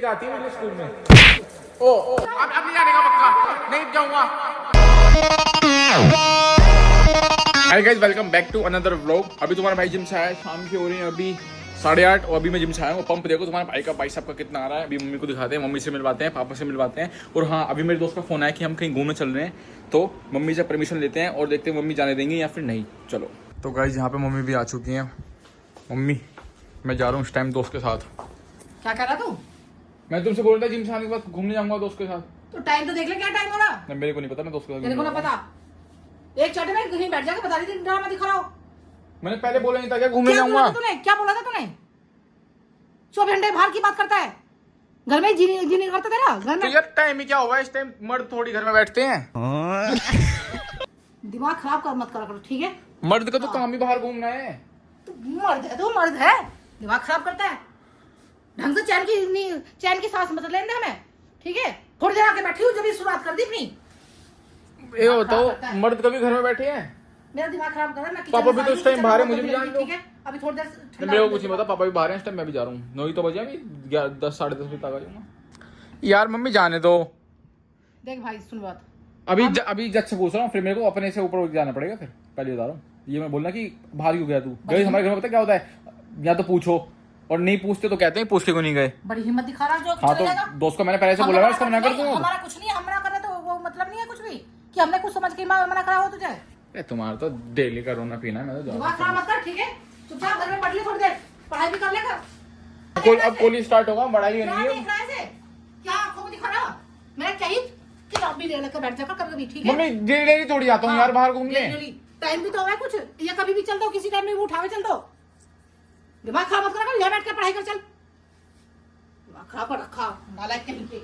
आती है मेरे स्कूल में। ओ अब नहीं आने का पक्का, नहीं जाऊंगा। Hi guys, welcome back to another vlog. अभी तुम्हारा भाई जिम से आया, शाम की हो रही है अभी 8:30 और अभी मैं जिम से आया हूँ। पंप देखो तुम्हारे भाई का, भाई साहब का कितना आ रहा है। अभी मम्मी को दिखाते हैं, मम्मी से मिलवाते हैं, पापा से मिलवाते हैं। और हाँ, अभी मेरे दोस्त का फोन आया कि हम कहीं घूमने चल रहे हैं, तो मम्मी से परमिशन लेते हैं और देखते हैं मम्मी जाने देंगे या फिर नहीं। चलो तो गाइस, यहाँ पे मम्मी भी आ चुकी हैं। मम्मी, मैं जा रहा हूँ इस टाइम दोस्त के साथ। क्या कर रहा तू? मैं तुमसे बोल रहा जिम से आने के बाद घूमने जाऊंगा दोस्त के साथ। तो टाइम तो देख ले, क्या टाइम हो रहा? नहीं, मेरे को नहीं पता, मैं दोस्त के साथ। तेरे को ना पता? एक चटे में कहीं बैठ जाके बता रही थी, ड्रामा दिखा रहा हो। मैंने पहले बोला नहीं था क्या घूमने जाऊंगा? क्या बोला था तूने? 24 घंटे बाहर की बात करता है, घर में जी नहीं करता तेरा घर में। तो यार टाइम ही क्या हुआ, इस टाइम मर्द थोड़ी घर में बैठते हैं। दिमाग खराब कर मत करा करो, ठीक है? मर्द का तो काम ही बाहर घूमना है। तो मर्द है, दिमाग खराब करता है। ढंग से चैन की सांस मत लेने दे हमें, ठीक है? थोड़ी देर आके बैठी हूँ, जब शुरुआत कर दी अपनी। ये बताओ, मर्द कभी घर में बैठे हैं? मेरा दिमाग खराब कर रहा है। मैं पापा भी तो इस टाइम बाहर है, मुझे भी जान दो। ठीक है, अभी थोड़ी देर मेरे को कुछ नहीं पता, पापा भी बाहर हैं इस टाइम, मैं भी जा रहा हूँ। 9 तो बजे, अभी 10 साढ़े 10 बजे तक आ जाऊंगा। यार मम्मी जाने दो। देख भाई, सुन बात। अभी जज से पूछ रहा हूँ, फिर मेरे को अपने से ऊपर जाना पड़ेगा। फिर पहले बता रहा हूँ, ये मैं बोलना कि बाहर क्यों गया तू? गए हमारे घर में पता क्या होता है, या तो पूछो, और नहीं पूछते तो कहते हैं पूछ के क्यों नहीं गए। बड़ी हिम्मत दिखा रहा जो। हाँ, तो दोस्त को मैंने पहले से बोला है, उसको मना कर दूंगा। हमारा कुछ नहीं, हम मना कर रहे तो वो मतलब नहीं है कुछ भी कि हमने कुछ समझ के मना करा हो तुझे। तुम्हारा तो डेली का रोना पीना है, मैं तो दिमाग खराब मत कर, ठीक है? चुपचाप घर में पढ़ ले, थोड़ी देर पढ़ाई भी कर लेगा। अब कॉलेज स्टार्ट होगा, पढ़ाई करनी है। देख रहा है क्या आंखों में दिखा रहा? मैं चाहिए कि आप भी लेकर बैठ जाकर कभी, ठीक है? मम्मी डेली थोड़ी आता हूँ यार बाहर घूमने। टाइम भी तो है कुछ, या कभी भी चल दो, किसी टाइम में भी उठावे चल दो। दिमाग खराब मत कर, ले बैठ के पढ़ाई कर, चल। दिमाग खराब कर रखा, नालायक कहीं पे।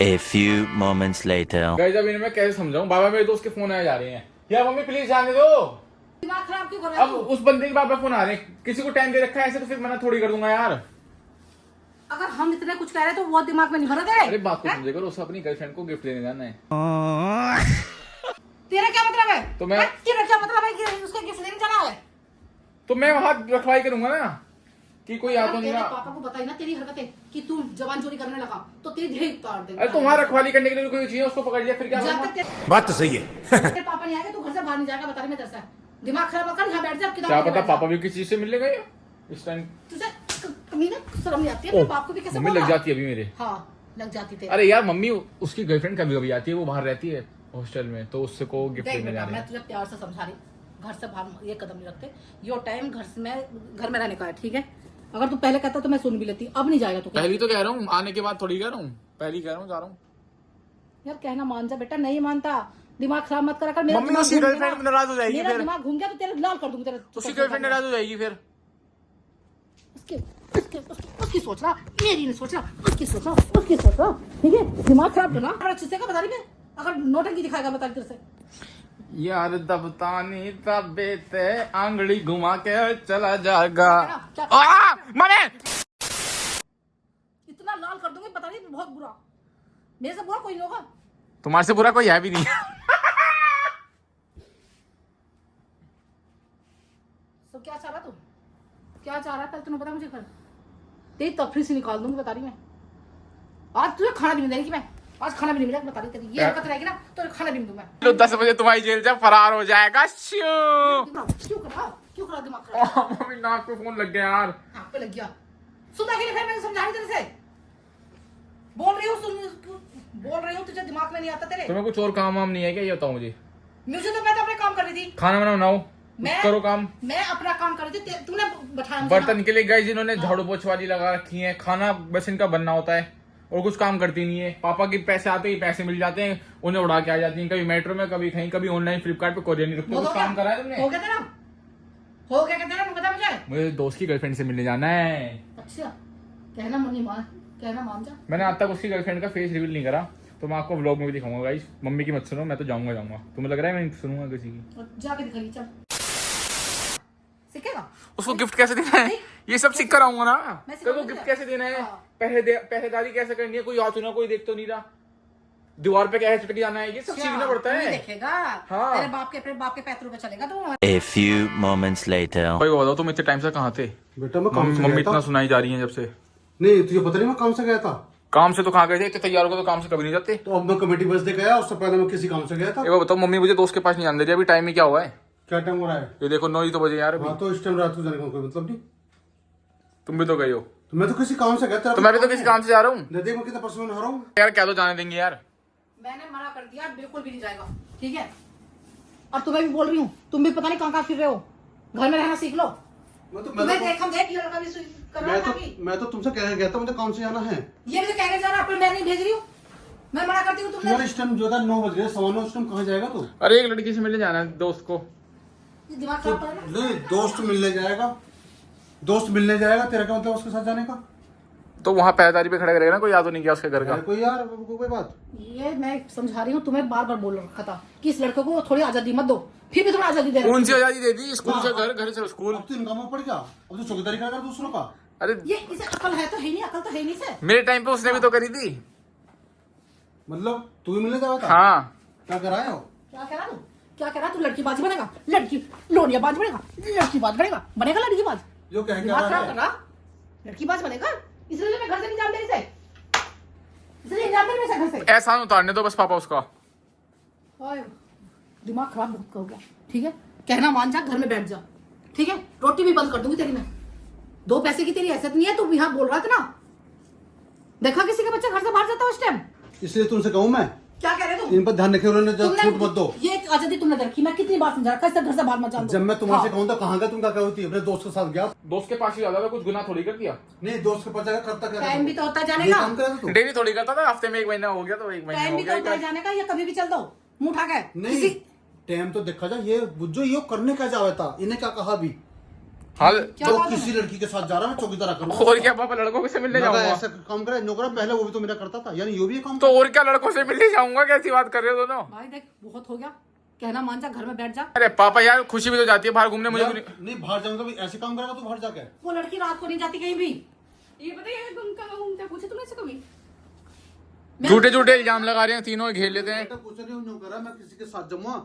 A few moments later. Guys, अब इन्हें मैं कैसे समझाऊं? बाबा मेरे दोस्त के फोन आए जा रहे हैं। यार मम्मी प्लीज जाने दो। दिमाग खराब क्यों कर रहा है? अब उस बंदे के बाबा फोन आ रहे हैं, किसी को टाइम दे रखा है ऐसे, तो फिर मना थोड़ी कर दूंगा यार। अगर हम इतने कुछ कह रहे तो वो दिमाग में नहीं भरा तेरे। अरे बात को समझे करो, उसे अपनी गर्लफ्रेंड को गिफ्ट देने जाना है। तेरा क्या मतलब है? तो मैं तेरा क्या मतलब है कि उसको गिफ्ट देने जाना है? तो मैं वहां रखवाई करूंगा ना, कि कोई आ तो नहीं रहा। पापा को बताई ना तेरी हरकतें कि तू जवान चोरी करने लगा, तो तेरी ढेर उतार देंगे। अरे तुम्हारा रखवाली करने के लिए कोई चाहिए, उसको पकड़ लिया फिर क्या करूंगा? बात तो सही है। तेरे पापा नहीं आएंगे, तू घर से बाहर नहीं जाएगा, बता रही मैं तेरे से। दिमाग खराब मत कर, यहाँ बैठ जा। क्या पता पापा भी किसी चीज से मिल गए इस टाइम। तुझे कमी ना शर्म नहीं आती है? बाप को भी कैसे मम्मी लग जाती है अभी मेरे। हाँ, लग जाती थी। अरे यार मम्मी, उसकी गर्लफ्रेंड कभी कभी आती है, वो बाहर रहती है हॉस्टल में, तो उससे को गिफ्ट देने जा रहे मैं हैं। तुझे प्यार से समझा रही, घर से बाहर ये कदम नहीं रखते। यो टाइम घर में रहने का है, ठीक है? अगर तू पहले कहता तो मैं सुन भी लेती, अब नहीं जाएगा तू। पहली तो कह रहा हूँ, आने के बाद थोड़ी कह रहा हूँ, पहली कह रहा हूँ, जा रहा हूँ। यार कहना मान जा बेटा, नहीं मानता। दिमाग खराब मत करा कर। मम्मी उसकी गर्लफ्रेंड नाराज हो जाएगी, मेरा फिर दिमाग घूम गया तो तेरे लाल कर दूंगी तेरे। उसकी गर्लफ्रेंड नाराज हो जाएगी फिर। उसकी सोच रहा, मेरी नहीं सोच रहा, उसकी सोच रहा, ठीक है? दिमाग खराब करना बड़ा अच्छे से का बता रही मैं। अगर नोटंकी दिखाएगा बता तेरे से। यार दबतानी तबे ते आंगली घुमा के चला जाएगा। मने इतना लाल कर दूंगी, बता रही बहुत बुरा। मेरे से बुरा कोई नहीं होगा। तुम्हारे से बुरा कोई है भी नहीं। तो क्या चाह रहा तू? क्या चाह रहा है पहले तूने बता मुझे। कर तेरी तफरी से निकाल दूंगी, बता रही मैं। आज तुझे खाना भी नहीं देगी मैं, आज खाना भी नहीं मिलेगा, बता रही। तेरी ये हरकत रहेगी ना तो खाना भी नहीं दूंगा मैं। 10 बजे तुम्हारी जेल से फरार हो जाएगा। क्यों करा दिमाग खराब? मम्मी नाक पे फोन लग गया यार। नाक पे लग गया। सुनना के लिए फिर मैंने समझा रही तेरे से। बोल रही हूँ तुझे दिमाग में नहीं आता तेरे। तुम्हें कुछ और काम वाम नहीं है क्या, ये बताओ मुझे। तो मैं तो अपने काम कर रही थी। खाना बनाओ, करो काम। मैं अपना काम कर रही थी, तूने बैठाया। बर्तन के लिए गाइस जिन्होंने झाड़ू पोछे वाली लगा रखी है, खाना बस इनका बनना होता है और कुछ काम करती नहीं है। पापा के पैसे आते ही पैसे मिल जाते हैं, उन्हें उड़ा के आ जाती हैं, कभी मेट्रो में, कभी कहीं, कभी ऑनलाइन फ्लिपकार्ट पे, कोरियर नहीं रुकते। कुछ काम करा है तुमने? हो गया तेरा? बता मुझे दोस्त की गर्लफ्रेंड से मिलने जाना है। अच्छा, कहना मान जा। मैंने आज तक उसकी गर्लफ्रेंड का फेस रिवील नहीं करा, तो मैं आपको व्लॉग में भी दिखाऊंगा गाइस। मम्मी की मत सुनो, मैं तो जाऊंगा। तुम्हें लग रहा है मैं नहीं सुनूंगा किसी की? जाके दिखाइए, चल। सीखेगा? उसको गिफ्ट कैसे देना है, ये सब सीख कर आऊंगा ना। तो गिफ्ट कैसे देना है, हाँ। पहरेदारी कैसे करनी है, कोई हाथ ना, कोई देख तो नहीं रहा, दीवार पे क्या है चटक जाना है, ये सब सीखना पड़ता है। देखेगा। हाँ। तेरे बाप के पैरों पे चलेगा तू। A few moments later. भाई बताओ तुम इतने टाइम से कहाँ थे? बेटा मैं काम से मम्मी गया था। इतना सुनाई जा रही है जब से। नहीं तुझे पता नहीं मैं काम से गया था। काम से तो कहाँ गए थे, इतने तैयार हो तो काम से कभी नहीं जाते। तो अब मैं कमेटी बस दे गया, उससे पहले मैं किसी काम से गया था। एक बार बताओ, मम्मी मुझे दोस्त के पास नहीं आने दे रही, अभी टाइम ही क्या हुआ है? क्या टाइम हो रहा है? ये देखो 9 ही तो बजे यार अभी। हाँ तो इस टाइम रात को जाने का कोई मतलब नहीं। तुम भी तो गई हो। तो मैं तो किसी काम से गया था। तो मैं भी तो किसी काम से जा रहा हूँ देख मैं कितना परसों नहा रहा हूँ यार, क्या तो जाने देंगे यार। मैंने मना कर दिया, बिल्कुल भी नहीं जाएगा, ठीक है? और तुम्हें भी बोल रही हूँ, तुम भी पता नहीं कहाँ फिर रहे हो, घर में रहना सीख लो। तुम्हें देख हम देख लड़का भी कर रहा है अभी। मैं तो तुमसे कह गया था मुझे काम से जाना है। ये मुझे कहने जा रहा, पर मैं नहीं भेज रही हूँ, मैं मना करती हूँ। तुमने यार इस टाइम जो था 9 बज रहे, 9:15 उस टाइम कहाँ जाएगा तू? अरे एक लड़की से मिलने जाना है, दोस्त को। दिमाग खराब कर रहा है ना? नहीं दोस्त मिलने जाएगा, दोस्त मिलने जाएगा, तेरा क्या मतलब उसके साथ जाने का? तो वहाँ पहरेदारी पे खड़ा करेगा ना, कोई याद तो नहीं किया उसके घर का। है कोई यार कोई बात? ये मैं समझा रही हूँ, तुम्हें बार बार बोल रखा था कि इस लड़के को थोड़ी आजादी मत दो, फिर भी तुम्हें आजादी दे रहे हो। कौन सी आजादी दे दी? स्कूल से घर, घर से स्कूल। अब तो इनका मुंह पड़ गया, अब तो चौकीदारी कर दूसरों का। अरे ये इसे अकल है तो है नहीं, अकल तो है नहीं से। मेरे टाइम पे उसने भी तो करी थी। मतलब तू भी मिलने जा रहा था? हाँ। क्या कराए हो? क्या कह रहा तू? क्या कह रहा तू? लड़की बाज बनेगा, लड़की लोनिया बाज बनेगा, लड़की बाज बनेगा, बनेगा लड़की बाज? जो कह दिमाग खराब कर के रहा, लड़की बाज बनेगा? इसलिए मैं घर से नहीं जान दे रही से, इसलिए नहीं जान दे रही मैं घर से। एहसान उतारने दो बस पापा उसका। ओए, दिमाग खराब बहुत हो गया, ठीक है? कहना मान जा, घर में बैठ जा, ठीक है? रोटी भी बंद कर दूंगी तेरी मैं। 2 पैसे की तेरी हैसियत नहीं है, तू यहाँ बोल रहा था ना, देखा किसी का बच्चा घर से बाहर जाता है उस टाइम। इसलिए तुमसे कहूँ मैं, क्या कह रहे तुम? इन पर ध्यान रखे, उन्होंने छूट मत दो। ये आजादी तुमने रखी, मैं कितनी बार समझा रखा है, घर से बाहर मत जाओ। जब मैं तुम्हारे से कहूँ तो कहाँ गया? तुम क्या कहती? अपने दोस्त के साथ गया? दोस्त के पास ही ज्यादा कुछ गुनाह थोड़ी कर दिया। नहीं दोस्त के पास जाकर करता क्या? टाइम भी तो होता है जाने ये का, काम करा था तू? डेली थोड़ी करता था, हफ्ते में 1 महीना हो गया तो 1 महीना टाइम हो भी तो होता है गया। जाने का, या कभी भी चल दो मुंह उठा के नहीं किसी। टाइम तो देखा जाए, ये बुज्जो ये करने क्या जावे था, इन्हें क्या कहा भी? हाल क्या जो बात है? किसी लड़की के साथ जा रहा है चौकीदार करूँ। और क्या पापा, लड़कों से मिलने जाऊंगा? ऐसा काम करा नौकरा पहले, वो भी तो मेरा करता था, यानी ये भी काम। तो और क्या, लड़कों से मिलने जाऊंगा? कैसी बात कर रहे हो दोनों? भाई देख बहुत हो गया, कहना मान जा, घर में बैठ जा। अरे पापा यार, खुशी भी तो जाती है बाहर घूमने, मुझे भी नहीं बाहर जाऊंगा तो ऐसे काम करेगा तू बाहर जाके? वो लड़की रात को नहीं जाती कहीं भी। ये बताइए तुम कहाँ घूमते पूछे तुमने से कभी? झूठे झूठे इल्जाम लगा रहे हैं, तीनों घेर लेते हैं। बेटा कुछ नहीं नौकरा, मैं किसी के साथ जाऊंगा,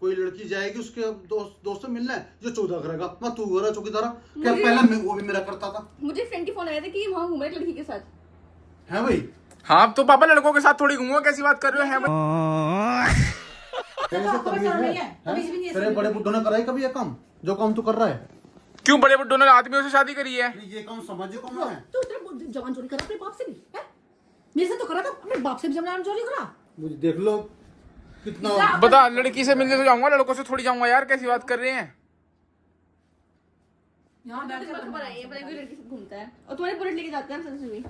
कोई लड़की जाएगी उसके दोस्त से मिलना है, जो चौदह करेगा मैं तू हो रहा चौकीदार क्या? पहले वो भी मेरा करता था। मुझे फ्रेंड की फोन आया था कि वहाँ घूम रहे एक लड़की के साथ। है भाई? हाँ तो पापा लड़कों के साथ थोड़ी घूमूंगा, कैसी बात कर रहे हो? है भाई। कैसे तमीज है? तेरे बड़े बुड्ढों ने करा है कभी ये काम जो काम तू कर रहा है? क्यों? बड़े बुड्ढों ने आदमियों से शादी करी है। ये काम समझे कौन है? तू तेरे जवान चोरी करा अपने बाप से भी है? मेरे से तो करा था, अपने बाप से भी जवान चोरी करा। मुझे देख लो कितना। बता, लड़की से मिलने तो जाऊंगा, लड़कों से थोड़ी जाऊंगा यार, कैसी बात कर रहे हैं? यहाँ बैठ जा, कोई लड़की से घूमता है और तुम्हारे बुलेट लेके जाते हैं सच में।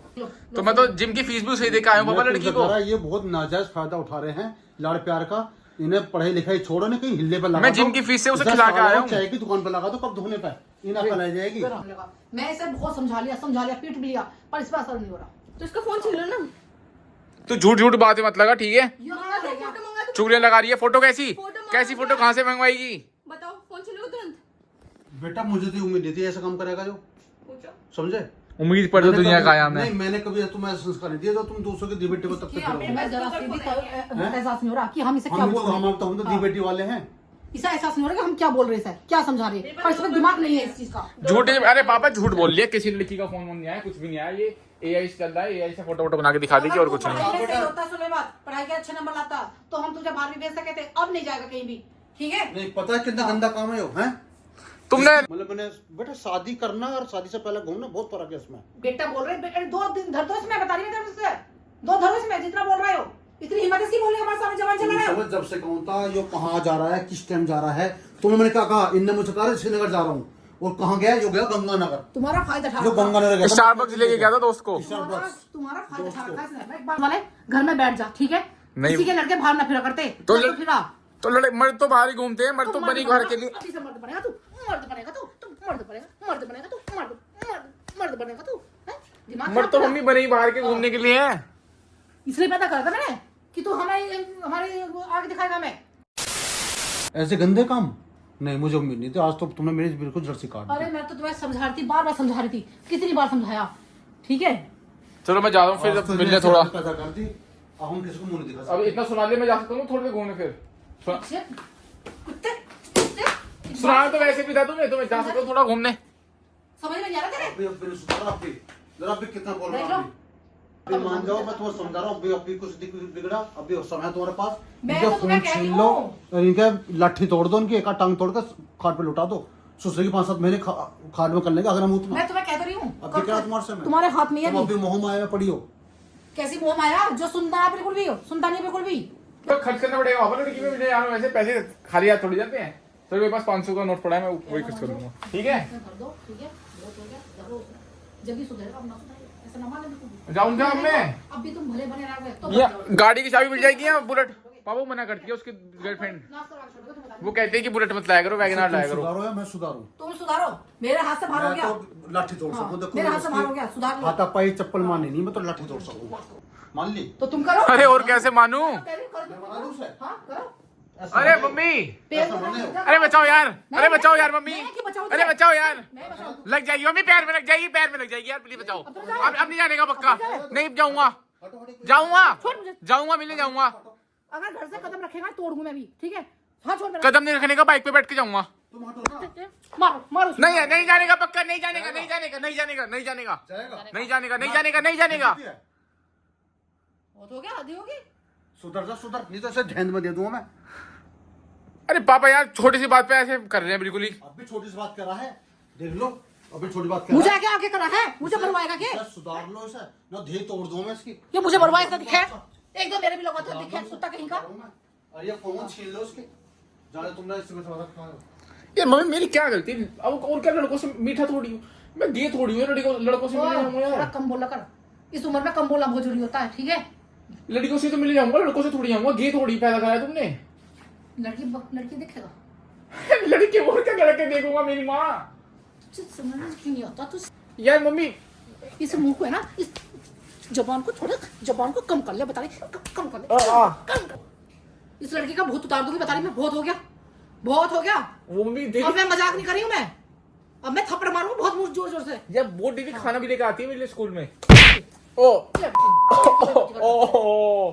तो मैं तो जिम की फीस भी उसे दे के आया हूँ पापा मैं लड़की तुमसे को। कह रहा, ये बहुत नाजायज फायदा उठा रहे हैं लाड़ प्यार का। इन्हें पढ़ाई लिखाई छोड़ो, नहीं कहीं हिल्ले पर लगा मैं दो। जिम की फीस से उसे 10 खिला के साल आया और हूँ। चाय की दुकान पर लगा दो, कब धोने पे इन्हें अकल आ जाएगी। मैं इसे बहुत समझा लिया, पीट भी लिया, पर इस पर असर नहीं हो रहा। तो इसका फोन छीन लो ना। तो झूठ झूठ बातें मत लगा, ठीक है? ये कहाँ रह गया? फोटो मंगा दो। चुगलियां लगा रही है। फोटो कैसी? फोटो मंगा कैसी फोटो? दो। कहाँ से मंगवाएगी? बताओ फोन छीन लो तुरंत। बेटा मुझे तो उम्मीद नहीं थी ऐसा काम करेगा जो, पूछो। समझे? उम्मीद पर तो मैंने दुनिया कभी- का आयाम है। नहीं मैंने कभी तुम्हें ऐसा संस्कार नहीं दिया जो तुम दूसरों के दी बेटी को तब कि तक हमें करोगे। मैं जरा सी भी एहसास नहीं हो रहा कि हम इसे क्या हम बोल तो रहे हैं। हम तो दी बेटी वाले हैं। इसे एहसास नहीं हो रहा कि हम क्या बोल रहे हैं, क्या समझा रहे हैं, पर इसमें दिमाग नहीं है इस चीज का। झूठे, अरे पापा झूठ बोल लिया, किसी लड़की का फोन नहीं आया, कुछ भी नहीं आया। ये AI से चल रहा है, AI से फोटो वोटो बना के दिखा देगी और कुछ नहीं। पढ़ाई में सही होता, सुने बात, पढ़ाई के अच्छे नंबर लाता तो हम तुझे बाहर भी भेज सकते थे, अब नहीं जाएगा कहीं भी, ठीक है? नहीं पता है कितना गंदा काम है वो, हैं? तुमने मतलब मैंने बेटा शादी करना और शादी से पहले घूमना बहुत फर्क है इसमें। बेटा बोल रहे बेटा 2 दिन धर दो इसमें, बता रही मैं तुझसे 2 धरो इसमें, जितना बोल रहे हो। इतनी हिम्मत इसकी बोलने हमारे सामने जवान चला रहे हो। समझ जब से कहूँ था ये कहाँ जा रहा है, किस टाइम जा रहा है, तुमने मैंने क्या कहा? इनने मुझे कहा श्रीनगर जा रहा हूँ, और कहाँ गया? जो गया गंगानगर, तुम्हारा फायदा उठा जो रखा। गंगानगर गया था। स्टारबक्स लेके गया था दोस्त को। तुम्हारा फायदा उठा रखा है इसने। एक बात वाले घर में बैठ जा, ठीक है? नहीं। किसी के लड़के बाहर ना फिरा करते तो तो फिरा। तो मर्द तो बाहर ही घूमते हैं, मर्द तो बनी घर के लिए। अभी से मर्द बनेगा तू, मर्द बनेगा तू, मर्द बनेगा, मर्द बनेगा तू, मर्द बनेगा तू, हैं? दिमाग मर्द तो खराब मम्मी बने ही बाहर के घूमने के लिए है। इसलिए पैदा करा था मैंने कि तू हमारे आगे दिखाएगा। मैं ऐसे गंदे काम नहीं, मुझे उम्मीद नहीं थी। आज तो तुमने मेरी बिल्कुल जर्सी काट दी। अरे मैं तो तुम्हें समझा रही थी, बार समझा रही थी, कितनी बार समझाया, ठीक है? चलो मैं जा रहा हूँ फिर, आज तो मिलने मेरी थोड़ा। पैदा कर दी, अब हम किसी को मुंह नहीं दिखा अब सकते। इतना सुना ले, मैं जा सकता हूँ थोड़ी देर घूमने फिर। कुत्ते कुत्ते सुना तो वैसे भी था तुम्हें, तो मैं जा सकता हूँ थोड़ा घूमने। समझ में नहीं आ रहा तेरे? अभी अब मैंने सुधारा, अभी जरा अभी कितना बोल रहा देख हूँ लो। अभी मान जाओ, मैं तुम्हें समझा रहा हूँ। अभी कुछ बिगड़ा, अभी समय तुम्हारे पास। मैं इनका तो तुम्हें फोन कह रही छीन लो हूँ। और इनका लाठी तोड़ दो, इनकी एक आध टांग तोड़कर खाट पे लुटा दो। ससुर की 5-7 महीने खाट में कर लेंगे अगर हम उतना। मैं तुम्हें कह तो रही हूँ, अभी क्या तुम्हारे से मैं? तुम्हारे हाथ में है तुम नहीं। अभी मोह माया में पड़ी हो। कैसी मोह माया जो सुनता बिल्कुल भी हो, सुनता नहीं बिल्कुल भी। तो खर्च करना पड़ेगा बाबा, लड़की में मुझे यार वैसे पैसे खाली हाथ थोड़ी जाते हैं। तो मेरे पास 500 का नोट पड़ा है, मैं वही खर्च कर दूंगा, ठीक है? कर दो, ठीक है, बहुत हो गया, जरूर जल्दी सुधरेगा, अब ना सुधरेगा, ऐसा ना माने बिल्कुल भी। जाऊंगा अब मैं। अब भी तुम भले बने रहोगे तो या गाड़ी की चाबी मिल जाएगी या बुलेट? पापा मना करती है उसकी गर्लफ्रेंड, नाश करवा के छोड़ोगे, तुम बता वो कहते हैं कि बुलेट मत लाया करो, वैगनआर लाया करो। सुधारो या मैं सुधारूं? तुम सुधारो, मेरे हाथ से बाहर हो मैं गया। तो लाठी तोड़ सकूं। देखो मेरे हाथ से बाहर हो गया, सुधार लो। हाथापाई चप्पल मारनी नहीं, मैं तो लाठी तोड़ सकूं। मान ली? तो तुम करो। अरे और कैसे मानू? मैं मना दूं उसे? हाँ करो। ऐसा अरे मत मम्मी, पैर ऐसा को मत नहीं हो। अरे बचाओ यार, अरे बचाओ यार मम्मी, मैं क्यों बचाऊं अरे तुझे? बचाओ यार, मैं बचाऊं। लग जाएगी मम्मी, पैर में लग जाएगी, पैर में लग जाएगी यार, प्लीज बचाओ। अब नहीं जाने का पक्का, नहीं जाऊंगा, हटो, हटो। जाऊंगा, छोड़ मुझे। जाऊंगा, मिलने जाऊंगा। अगर घर से कदम रखेगा तोड़ूंगा मैं भी, ठीक है? हाँ छोड़ मेरा। कदम नहीं रखने का, बाइक पे बैठ के जाऊंगा। तुम हटो ना। मारो मारो उसको। नहीं है, नहीं जाने का पक्का, नहीं जाने का, नहीं जाने का, नहीं जाने का, नहीं जाने का, जाएगा? नहीं जाने का, नहीं जाने का, नहीं जाने का। बहुत हो गया, आधी होगी। सुधर जा, सुधर, नहीं तो ऐसे झेंद में दे दूंगा मैं। अरे पापा यार छोटी सी बात पे ऐसे कर रहे हैं बिल्कुल ही। अब भी छोटी सी बात कर रहा है, देख लो। अभी छोटी बात कर मुझे रहा है। आगे आगे करा है, मुझे मरवाएगा क्या? इसे सुधार लो इसे, ना धे तोड़ दूं मैं इसकी। ये मुझे मरवाएगा दिखे? एक दो मेरे भी लगा तो दिखे, कुत्ता कहीं का। और ये फोन छीन लो उसके। जाने तुमने इससे कुछ बात कहा। यार मम्मी मेरी क्या गलती है? अब और क्या, लड़कों से मीठा थोड़ी हूँ मैं, गे थोड़ी हूँ लड़कों से मिलने जाऊंगा थोड़ा यार। कम बोला कर, इस उम्र में कम बोलना बहुत जरूरी होता है, ठीक है? लड़कों से तो मिलने जाऊंगा, लड़कों से थोड़ी जाऊंगा, गे थोड़ी पैदा कराया तुमने। लड़की दिखेगा। लड़के और क्या लड़के देखूंगा मेरी माँ। तुझे समझ में क्यों नहीं आता? तू यार मम्मी इस मुंह को है ना, इस जबान को थोड़ा, जबान को कम कर ले, बता रही कम कर ले, कम कर। इस लड़की का भूत उतार दूंगी, बता रही मैं। बहुत हो गया, बहुत हो गया। वो मम्मी देख, अब मैं मजाक नहीं कर रही हूँ मैं, अब मैं थप्पड़ मारूंगा बहुत मुंह जोर जोर से। यार वो दीदी खाना भी लेकर आती है मेरे लिए स्कूल में। ओ ओ